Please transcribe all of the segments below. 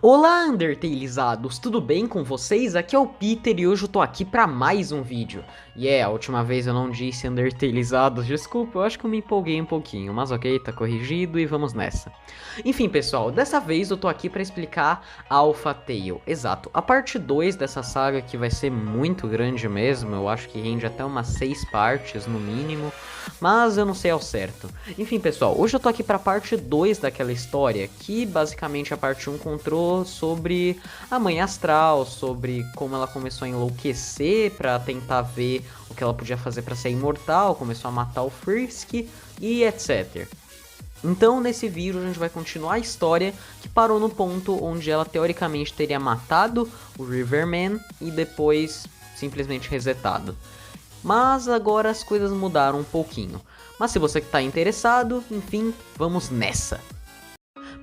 Olá, Undertalizados! Tudo bem com vocês? Aqui é o Peter e hoje eu tô aqui pra mais um vídeo. A última vez eu não disse Undertalizados, desculpa, eu acho que eu me empolguei um pouquinho, mas ok, tá corrigido e vamos nessa. Enfim, pessoal, dessa vez eu tô aqui pra explicar Alpha Tale, exato, a parte 2 dessa saga que vai ser muito grande mesmo, eu acho que rende até umas 6 partes no mínimo, mas eu não sei ao certo. Enfim, pessoal, hoje eu tô aqui pra parte 2 daquela história, que basicamente a parte 1 contou sobre a mãe astral, sobre como ela começou a enlouquecer pra tentar ver o que ela podia fazer pra ser imortal, começou a matar o Frisk e etc. Então, nesse vídeo, a gente vai continuar a história que parou no ponto onde ela teoricamente teria matado o Riverman e depois simplesmente resetado. Mas agora as coisas mudaram um pouquinho. Mas se você está interessado, enfim, vamos nessa!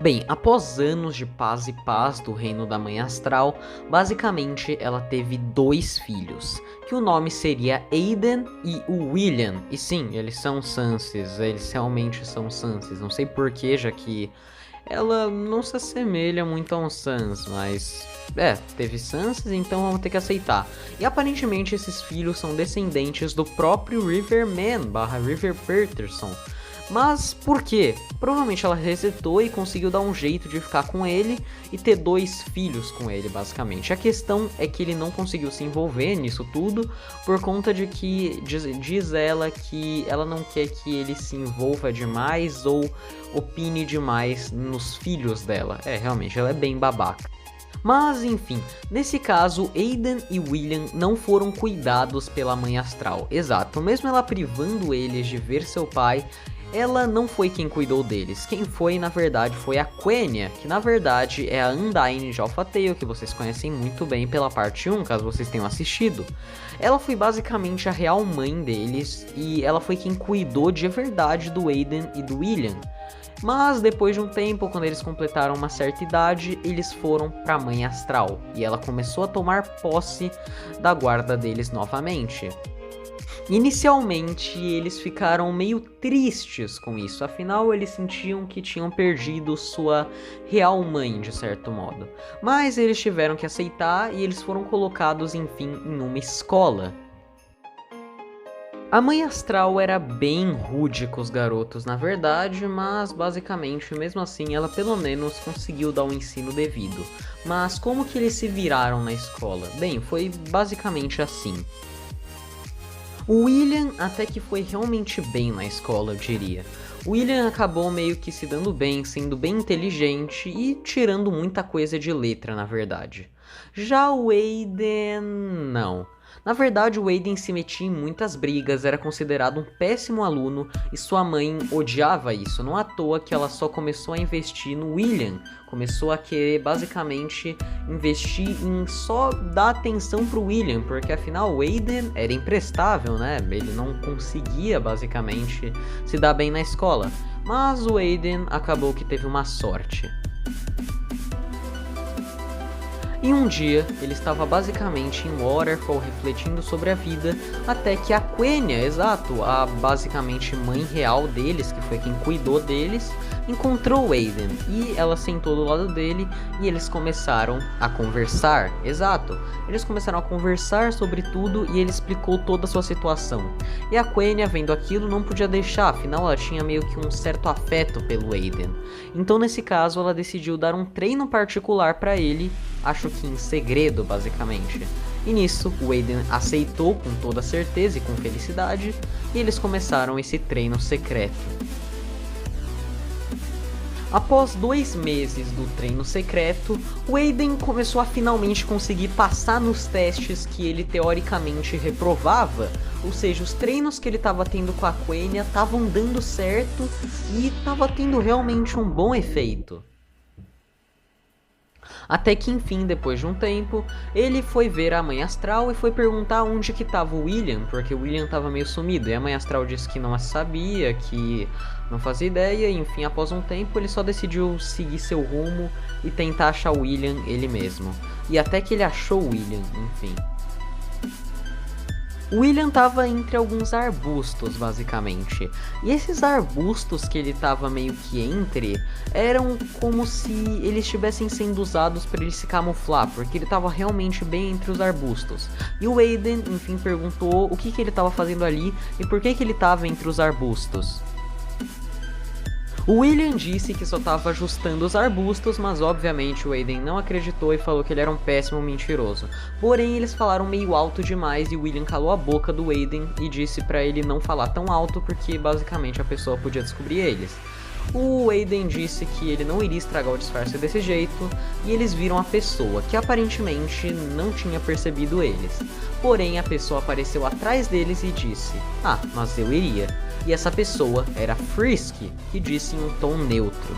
Bem, após anos de paz e paz do reino da Mãe Astral, basicamente ela teve dois filhos, que o nome seria Aiden e o William. E sim, eles são Sanses, eles realmente são Sanses, não sei porquê, já que ela não se assemelha muito a um Sans, mas teve Sanses, então vamos ter que aceitar. E aparentemente esses filhos são descendentes do próprio Riverman barra River Peterson. Mas por quê? Provavelmente ela resetou e conseguiu dar um jeito de ficar com ele e ter dois filhos com ele, basicamente. A questão é que ele não conseguiu se envolver nisso tudo por conta de que diz ela que ela não quer que ele se envolva demais ou opine demais nos filhos dela. Realmente, ela é bem babaca. Mas enfim, nesse caso, Aiden e William não foram cuidados pela Mãe Astral. Exato, mesmo ela privando eles de ver seu pai, ela não foi quem cuidou deles. Quem foi, na verdade, foi a Quenya, que na verdade é a Undyne de Alpha Tale, que vocês conhecem muito bem pela parte 1, caso vocês tenham assistido. Ela foi basicamente a real mãe deles, e ela foi quem cuidou de verdade do Aiden e do William. Mas depois de um tempo, quando eles completaram uma certa idade, eles foram para a Mãe Astral, e ela começou a tomar posse da guarda deles novamente. Inicialmente, eles ficaram meio tristes com isso, afinal eles sentiam que tinham perdido sua real mãe, de certo modo. Mas eles tiveram que aceitar e eles foram colocados, enfim, em uma escola. A Mãe Astral era bem rude com os garotos, na verdade, mas basicamente, mesmo assim, ela pelo menos conseguiu dar um ensino devido. Mas como que eles se viraram na escola? Bem, foi basicamente assim. O William até que foi realmente bem na escola, eu diria. O William acabou meio que se dando bem, sendo bem inteligente e tirando muita coisa de letra, na verdade. Já o Aiden, não. Na verdade, o Aiden se metia em muitas brigas, era considerado um péssimo aluno e sua mãe odiava isso. Não à toa que ela só começou a investir no William. Começou a querer basicamente investir em só dar atenção pro William, porque afinal o Aiden era imprestável, né? Ele não conseguia basicamente se dar bem na escola. Mas o Aiden acabou que teve uma sorte. E um dia, ele estava basicamente em Waterfall refletindo sobre a vida, até que a Quenya, exato, a basicamente mãe real deles, que foi quem cuidou deles, encontrou o Aiden, e ela sentou do lado dele, e eles começaram a conversar, exato, eles começaram a conversar sobre tudo, e ele explicou toda a sua situação. E a Quenya, vendo aquilo, não podia deixar, afinal ela tinha meio que um certo afeto pelo Aiden. Então nesse caso, ela decidiu dar um treino particular para ele, acho que em segredo, basicamente. E nisso, o Aiden aceitou com toda certeza e com felicidade, e eles começaram esse treino secreto. Após 2 meses do treino secreto, o Aiden começou a finalmente conseguir passar nos testes que ele teoricamente reprovava, ou seja, os treinos que ele estava tendo com a Quenya estavam dando certo e estava tendo realmente um bom efeito. Até que enfim, depois de um tempo, ele foi ver a Mãe Astral e foi perguntar onde que estava o William, porque o William estava meio sumido, e a Mãe Astral disse que não sabia, que não fazia ideia, e enfim, após um tempo ele só decidiu seguir seu rumo e tentar achar o William ele mesmo. E até que ele achou o William, enfim. O William estava entre alguns arbustos, basicamente. E esses arbustos que ele estava meio que entre eram como se eles estivessem sendo usados para ele se camuflar, porque ele estava realmente bem entre os arbustos. E o Aiden, enfim, perguntou o que ele estava fazendo ali e por que ele estava entre os arbustos. O William disse que só estava ajustando os arbustos, mas obviamente o Aiden não acreditou e falou que ele era um péssimo mentiroso. Porém, eles falaram meio alto demais e o William calou a boca do Aiden e disse pra ele não falar tão alto porque basicamente a pessoa podia descobrir eles. O Aiden disse que ele não iria estragar o disfarce desse jeito, e eles viram a pessoa, que aparentemente não tinha percebido eles. Porém, a pessoa apareceu atrás deles e disse, ah, mas eu iria. E essa pessoa era Frisk, que disse em um tom neutro.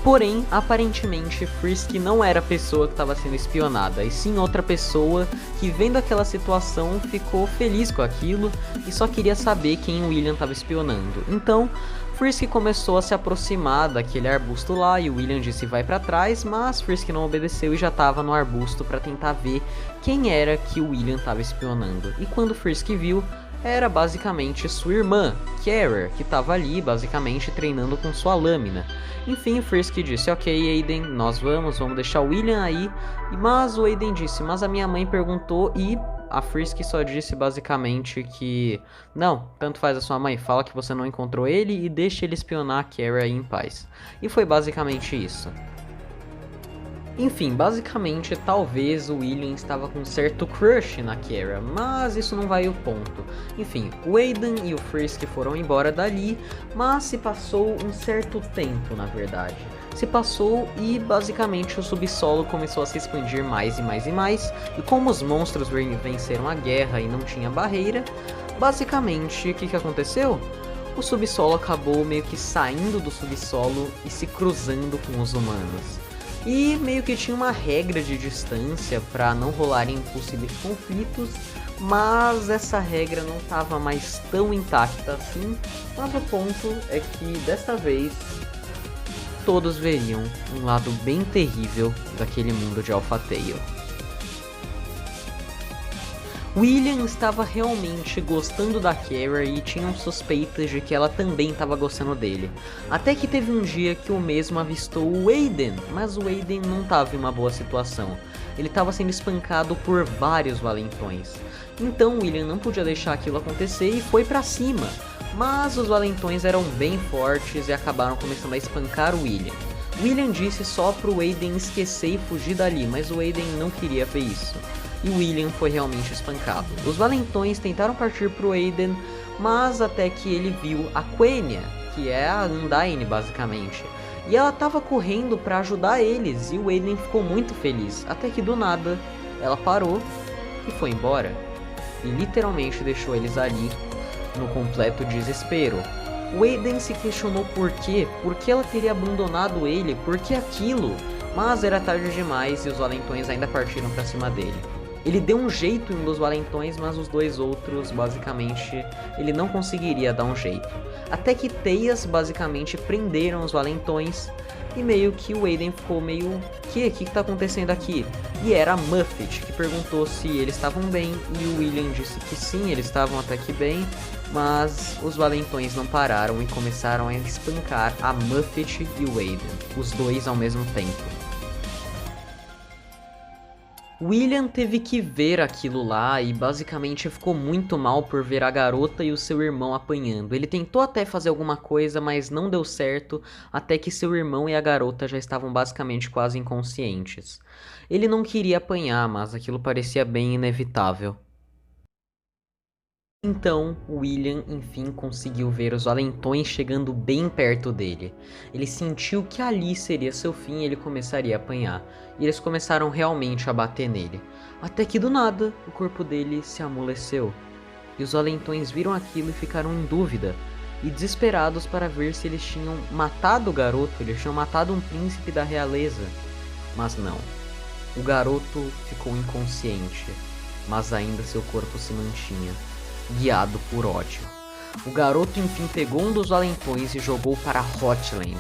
Porém, aparentemente, Frisk não era a pessoa que estava sendo espionada, e sim outra pessoa que, vendo aquela situação, ficou feliz com aquilo e só queria saber quem o William estava espionando. Então, Frisk começou a se aproximar daquele arbusto lá e o William disse vai pra trás, mas Frisk não obedeceu e já estava no arbusto para tentar ver quem era que o William estava espionando. E quando Frisk viu, era basicamente sua irmã, Kara, que estava ali basicamente treinando com sua lâmina. Enfim, Frisk disse, ok Aiden, nós vamos deixar o William aí, mas o Aiden disse, mas a minha mãe perguntou e a Frisk só disse basicamente que, não, tanto faz a sua mãe, fala que você não encontrou ele e deixa ele espionar a Kara aí em paz. E foi basicamente isso. Enfim, basicamente, talvez o William estava com um certo crush na Kara, mas isso não vai ao ponto. Enfim, o Aiden e o Frisk foram embora dali, mas se passou um certo tempo, na verdade. Se passou e basicamente o subsolo começou a se expandir mais e mais e mais, e como os monstros venceram a guerra e não tinha barreira, basicamente, o que aconteceu? O subsolo acabou meio que saindo do subsolo e se cruzando com os humanos. E meio que tinha uma regra de distância para não rolarem possíveis conflitos, mas essa regra não estava mais tão intacta assim, mas o ponto é que desta vez todos veriam um lado bem terrível daquele mundo de Alpha Tail. William estava realmente gostando da Kara e tinham suspeitas de que ela também estava gostando dele. Até que teve um dia que o mesmo avistou o Aiden, mas o Aiden não estava em uma boa situação. Ele estava sendo espancado por vários valentões. Então William não podia deixar aquilo acontecer e foi pra cima. Mas os valentões eram bem fortes e acabaram começando a espancar o William. William disse só pro Aiden esquecer e fugir dali, mas o Aiden não queria ver isso. E William foi realmente espancado. Os valentões tentaram partir pro Aiden, mas até que ele viu a Quenya, que é a Undyne basicamente. E ela tava correndo para ajudar eles, e o Aiden ficou muito feliz, até que do nada ela parou e foi embora. E literalmente deixou eles ali no completo desespero. O Aiden se questionou por quê, porque ela teria abandonado ele, por que aquilo? Mas era tarde demais e os valentões ainda partiram para cima dele. Ele deu um jeito em um dos valentões, mas os dois outros, basicamente, ele não conseguiria dar um jeito. Até que teias, basicamente, prenderam os valentões, e meio que o Aiden ficou meio... O que tá acontecendo aqui? E era a Muffet, que perguntou se eles estavam bem, e o William disse que sim, eles estavam até que bem, mas os valentões não pararam e começaram a espancar a Muffet e o Aiden, os dois ao mesmo tempo. William teve que ver aquilo lá e basicamente ficou muito mal por ver a garota e o seu irmão apanhando. Ele tentou até fazer alguma coisa, mas não deu certo, até que seu irmão e a garota já estavam basicamente quase inconscientes. Ele não queria apanhar, mas aquilo parecia bem inevitável. Então, William enfim conseguiu ver os valentões chegando bem perto dele. Ele sentiu que ali seria seu fim e ele começaria a apanhar. E eles começaram realmente a bater nele. Até que do nada, o corpo dele se amoleceu. E os valentões viram aquilo e ficaram em dúvida. E desesperados para ver se eles tinham matado o garoto, eles tinham matado um príncipe da realeza. Mas não. O garoto ficou inconsciente, mas ainda seu corpo se mantinha, guiado por ódio. O garoto enfim pegou um dos valentões e jogou para Hotland,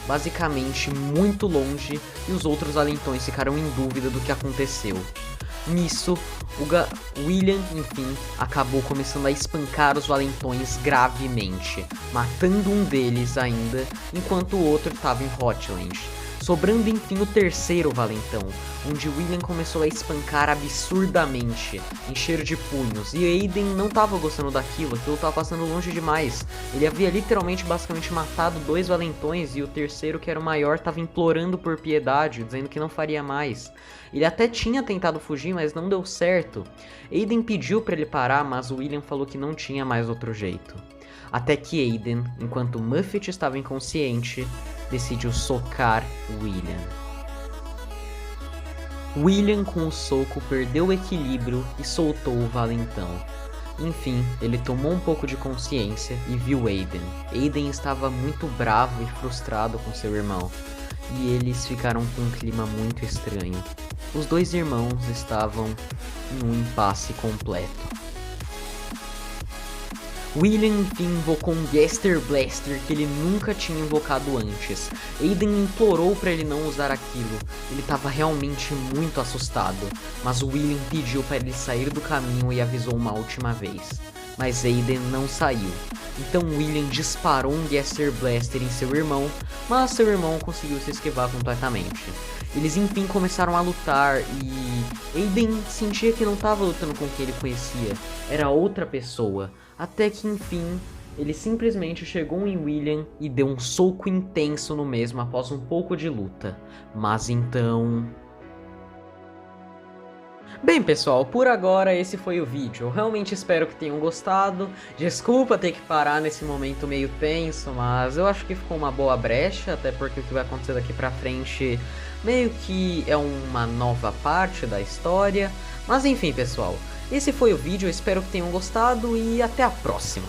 basicamente muito longe, e os outros valentões ficaram em dúvida do que aconteceu. Nisso, William, enfim, acabou começando a espancar os valentões gravemente, matando um deles ainda, enquanto o outro estava em Hotland. Sobrando enfim o terceiro valentão, onde William começou a espancar absurdamente, encher de punhos, e Aiden não estava gostando daquilo, aquilo estava passando longe demais. Ele havia literalmente basicamente matado 2 valentões e o terceiro, que era o maior, estava implorando por piedade, dizendo que não faria mais. Ele até tinha tentado fugir, mas não deu certo. Aiden pediu para ele parar, mas William falou que não tinha mais outro jeito. Até que Aiden, enquanto Muffet estava inconsciente, decidiu socar William. William, com o soco, perdeu o equilíbrio e soltou o valentão. Enfim, ele tomou um pouco de consciência e viu Aiden. Aiden estava muito bravo e frustrado com seu irmão, e eles ficaram com um clima muito estranho. Os 2 irmãos estavam em um impasse completo. William enfim invocou um Gaster Blaster que ele nunca tinha invocado antes. Aiden implorou para ele não usar aquilo, ele estava realmente muito assustado, mas William pediu para ele sair do caminho e avisou uma última vez. Mas Aiden não saiu, então William disparou um Gaster Blaster em seu irmão, mas seu irmão conseguiu se esquivar completamente. Eles enfim começaram a lutar e Aiden sentia que não estava lutando com quem ele conhecia, era outra pessoa. Até que enfim, ele simplesmente chegou em William e deu um soco intenso no mesmo após um pouco de luta. Mas então... Bem pessoal, por agora esse foi o vídeo. Eu realmente espero que tenham gostado. Desculpa ter que parar nesse momento meio tenso, mas eu acho que ficou uma boa brecha, até porque o que vai acontecer daqui pra frente meio que é uma nova parte da história. Mas enfim pessoal, esse foi o vídeo, eu espero que tenham gostado e até a próxima.